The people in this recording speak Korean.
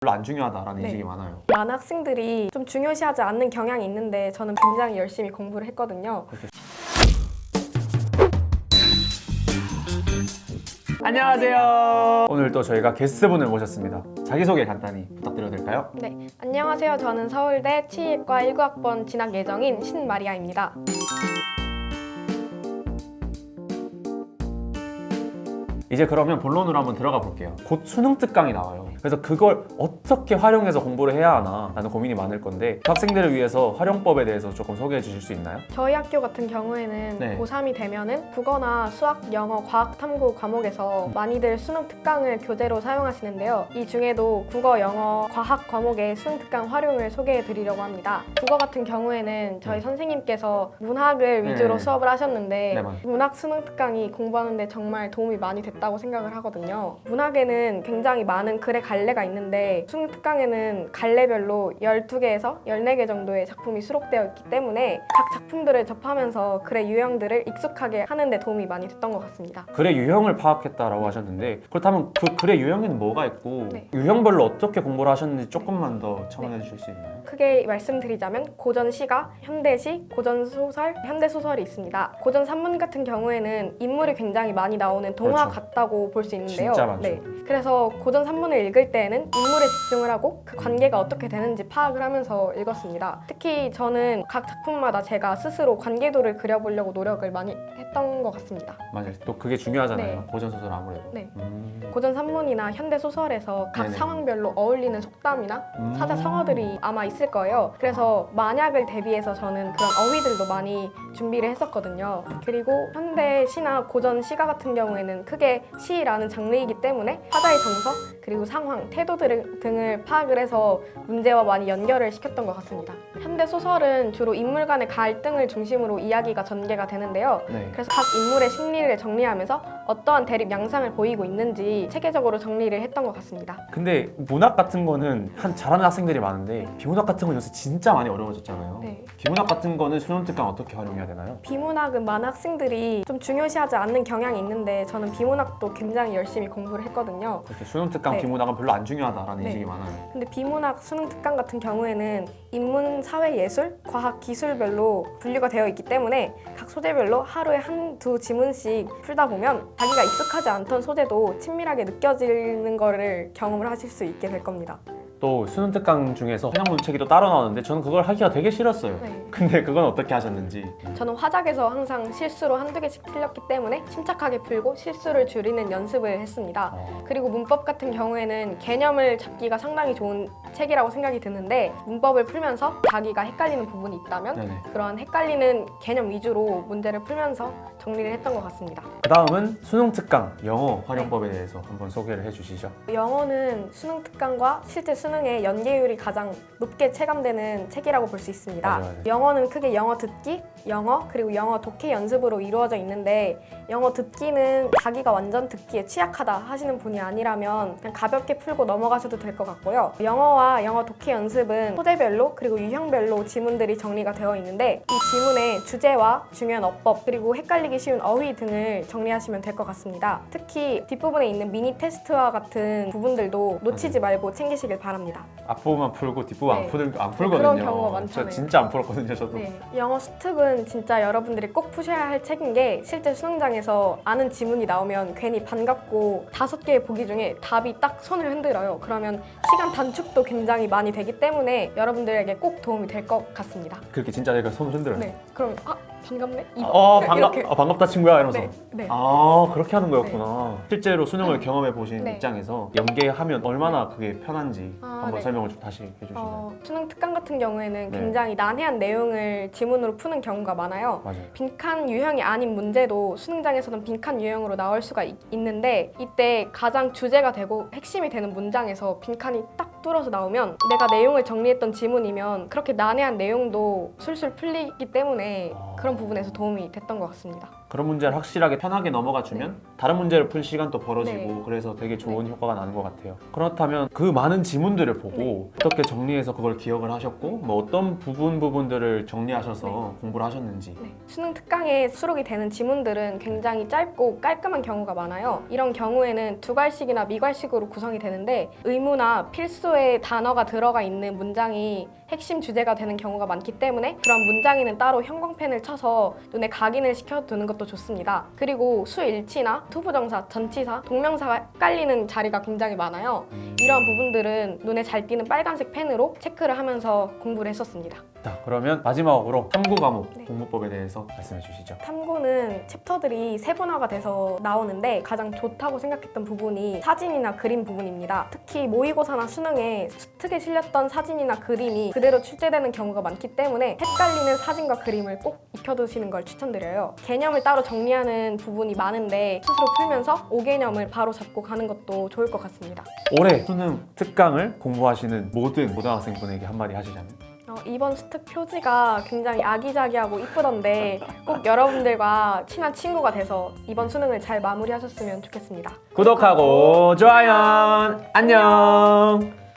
별로 안 중요하다라는 네. 인식이 많아요. 많은 학생들이 좀 중요시하지 않는 경향이 있는데 저는 굉장히 열심히 공부를 했거든요. 안녕하세요. 오늘 또 저희가 게스트분을 모셨습니다. 자기소개 간단히 부탁드려도 될까요? 네, 안녕하세요. 저는 서울대 치의과 19학번 진학 예정인 신마리아입니다. 이제 그러면 본론으로 한번 들어가 볼게요. 곧 수능 특강이 나와요. 그래서 그걸 어떻게 활용해서 공부를 해야 하나 라는 고민이 많을 건데 학생들을 위해서 활용법에 대해서 조금 소개해 주실 수 있나요? 저희 학교 같은 경우에는 네. 고3이 되면은 국어나 수학, 영어, 과학, 탐구 과목에서 많이들 수능 특강을 교재로 사용하시는데요. 이 중에도 국어, 영어, 과학 과목의 수능 특강 활용을 소개해 드리려고 합니다. 국어 같은 경우에는 저희 선생님께서 문학을 위주로 네. 수업을 하셨는데 네, 맞아요. 문학 수능 특강이 공부하는데 정말 도움이 많이 됐다고 생각을 하거든요. 문학에는 굉장히 많은 글의 갈래가 있는데 수능 특강에는 갈래별로 12개에서 14개 정도의 작품이 수록되어 있기 때문에 각 작품들을 접하면서 글의 유형들을 익숙하게 하는 데 도움이 많이 됐던 것 같습니다. 글의 유형을 파악했다라고 하셨는데 그렇다면 그 글의 유형에는 뭐가 있고 네. 유형별로 어떻게 공부를 하셨는지 조금만 더 첨언해 주실 수 있나요? 크게 말씀드리자면 고전 시가, 현대시, 고전 소설, 현대 소설이 있습니다. 고전 산문 같은 경우에는 인물이 굉장히 많이 나오는 동화 그렇죠. 같다고 볼 수 있는데요. 진짜 많죠. 그래서 고전 산문을 읽을 때에는 인물에 집중을 하고 그 관계가 어떻게 되는지 파악을 하면서 읽었습니다. 특히 저는 각 작품마다 제가 스스로 관계도를 그려보려고 노력을 많이 했던 것 같습니다. 맞아요. 또 그게 중요하잖아요. 네. 고전 소설 아무래도. 네. 음. 고전 산문이나 현대 소설에서 각 네네. 상황별로 어울리는 속담이나 사자 성어들이 아마 있을 거예요. 그래서 만약을 대비해서 저는 그런 어휘들도 많이 준비를 했었거든요. 그리고 현대 시나 고전 시가 같은 경우에는 크게 시라는 장르이기 때문에 사자의 정서 그리고 상황, 태도 등을 파악을 해서 문제와 많이 연결을 시켰던 것 같습니다. 현대 소설은 주로 인물 간의 갈등을 중심으로 이야기가 전개가 되는데요. 네. 그래서 각 인물의 심리를 정리하면서 어떠한 대립 양상을 보이고 있는지 체계적으로 정리를 했던 것 같습니다. 근데 문학 같은 거는 잘하는 학생들이 많은데 비문학 같은 건 요새 진짜 많이 어려워졌잖아요. 네. 비문학 같은 거는 수능 특강 어떻게 활용해야 되나요? 비문학은 많은 학생들이 좀 중요시하지 않는 경향이 있는데 저는 비문학도 굉장히 열심히 공부를 했거든요. 그렇게 수능 특강 네. 비문학은 별로 안 중요하다라는 네. 인식이 많아요. 근데 비문학 수능 특강 같은 경우에는 인문, 사회, 예술, 과학, 기술별로 분류가 되어 있기 때문에 각 소재별로 하루에 한두 지문씩 풀다 보면 자기가 익숙하지 않던 소재도 친밀하게 느껴지는 거를 경험을 하실 수 있게 될 겁니다. 또 수능 특강 중에서 현역 문책이 또 따로 나오는데 저는 그걸 하기가 되게 싫었어요. 네. 근데 그건 어떻게 하셨는지. 저는 화작에서 항상 실수로 한두 개씩 틀렸기 때문에 침착하게 풀고 실수를 줄이는 연습을 했습니다. 그리고 문법 같은 경우에는 개념을 잡기가 상당히 좋은 책이라고 생각이 드는데 문법을 풀면서 자기가 헷갈리는 부분이 있다면 네네. 그런 헷갈리는 개념 위주로 문제를 풀면서 정리를 했던 것 같습니다. 그 다음은 수능 특강 영어 활용법에 대해서 한번 소개를 해주시죠. 영어는 수능 특강과 실제 수능의 연계율이 가장 높게 체감되는 책이라고 볼 수 있습니다. 맞아요. 영어는 크게 영어 듣기, 영어 그리고 영어 독해 연습으로 이루어져 있는데 영어 듣기는 자기가 완전 듣기에 취약하다 하시는 분이 아니라면 그냥 가볍게 풀고 넘어가셔도 될 것 같고요. 영어와 영어 독해 연습은 소재별로 그리고 유형별로 지문들이 정리가 되어 있는데 이 지문의 주제와 중요한 어법 그리고 헷갈리기 쉬운 어휘 등을 정리하시면 될 것 같습니다. 특히 뒷부분에 있는 미니 테스트와 같은 부분들도 놓치지 말고 챙기시길 바랍니다. 앞부분만 풀고 뒷부분 네. 안 풀거든요. 그런 경우가 저 많잖아요. 진짜 안 풀었거든요, 저도. 네, 영어 수특은 진짜 여러분들이 꼭 푸셔야 할 책인 게 실제 수능장에서 아는 지문이 나오면 괜히 반갑고 5개의 보기 중에 답이 딱 손을 흔들어요. 그러면 시간 단축도 굉장히 많이 되기 때문에 여러분들에게 꼭 도움이 될 것 같습니다. 그렇게 진짜 제가 손을 흔들어요. 네, 그럼 반갑네? 이거. 이렇게. 반갑다 친구야 이러면서. 네, 네. 그렇게 하는 거였구나. 실제로 수능을 경험해 보신 네. 입장에서 연계하면 얼마나 그게 편한지 한번 네. 설명을 좀 다시 해주시나요? 수능 특강 같은 경우에는 네. 굉장히 난해한 내용을 지문으로 푸는 경우가 많아요. 맞아요. 빈칸 유형이 아닌 문제도 수능장에서는 빈칸 유형으로 나올 수가 있는데 이때 가장 주제가 되고 핵심이 되는 문장에서 빈칸이 딱 뚫어서 나오면 내가 내용을 정리했던 지문이면 그렇게 난해한 내용도 술술 풀리기 때문에 그런 부분에서 도움이 됐던 것 같습니다. 그런 문제를 확실하게 편하게 넘어가 주면 다른 문제를 풀 시간도 벌어지고 네. 그래서 되게 좋은 효과가 나는 것 같아요. 그렇다면 그 많은 지문들을 보고 어떻게 정리해서 그걸 기억을 하셨고 뭐 어떤 부분들을 정리하셔서 공부를 하셨는지. 네. 수능 특강에 수록이 되는 지문들은 굉장히 짧고 깔끔한 경우가 많아요. 이런 경우에는 두괄식이나 미괄식으로 구성이 되는데 의무나 필수의 단어가 들어가 있는 문장이 핵심 주제가 되는 경우가 많기 때문에 그런 문장에는 따로 형광펜을 쳐서 눈에 각인을 시켜두는 것도 좋습니다. 그리고 수일치나 투부정사, 전치사, 동명사가 헷갈리는 자리가 굉장히 많아요. 이러한 부분들은 눈에 잘 띄는 빨간색 펜으로 체크를 하면서 공부를 했었습니다. 자, 그러면 마지막으로 탐구 과목 네. 공부법에 대해서 말씀해 주시죠. 탐구는 챕터들이 세분화가 돼서 나오는데 가장 좋다고 생각했던 부분이 사진이나 그림 부분입니다. 특히 모의고사나 수능에 수특에 실렸던 사진이나 그림이 그대로 출제되는 경우가 많기 때문에 헷갈리는 사진과 그림을 꼭 익혀두시는 걸 추천드려요. 개념을 따로 정리하는 부분이 많은데 스스로 풀면서 5개념을 바로 잡고 가는 것도 좋을 것 같습니다. 올해 수능 특강을 공부하시는 모든 고등학생분에게 한마디 하시자면? 이번 수특 표지가 굉장히 아기자기하고 이쁘던데 꼭 여러분들과 친한 친구가 돼서 이번 수능을 잘 마무리하셨으면 좋겠습니다. 구독하고 좋아요. 안녕.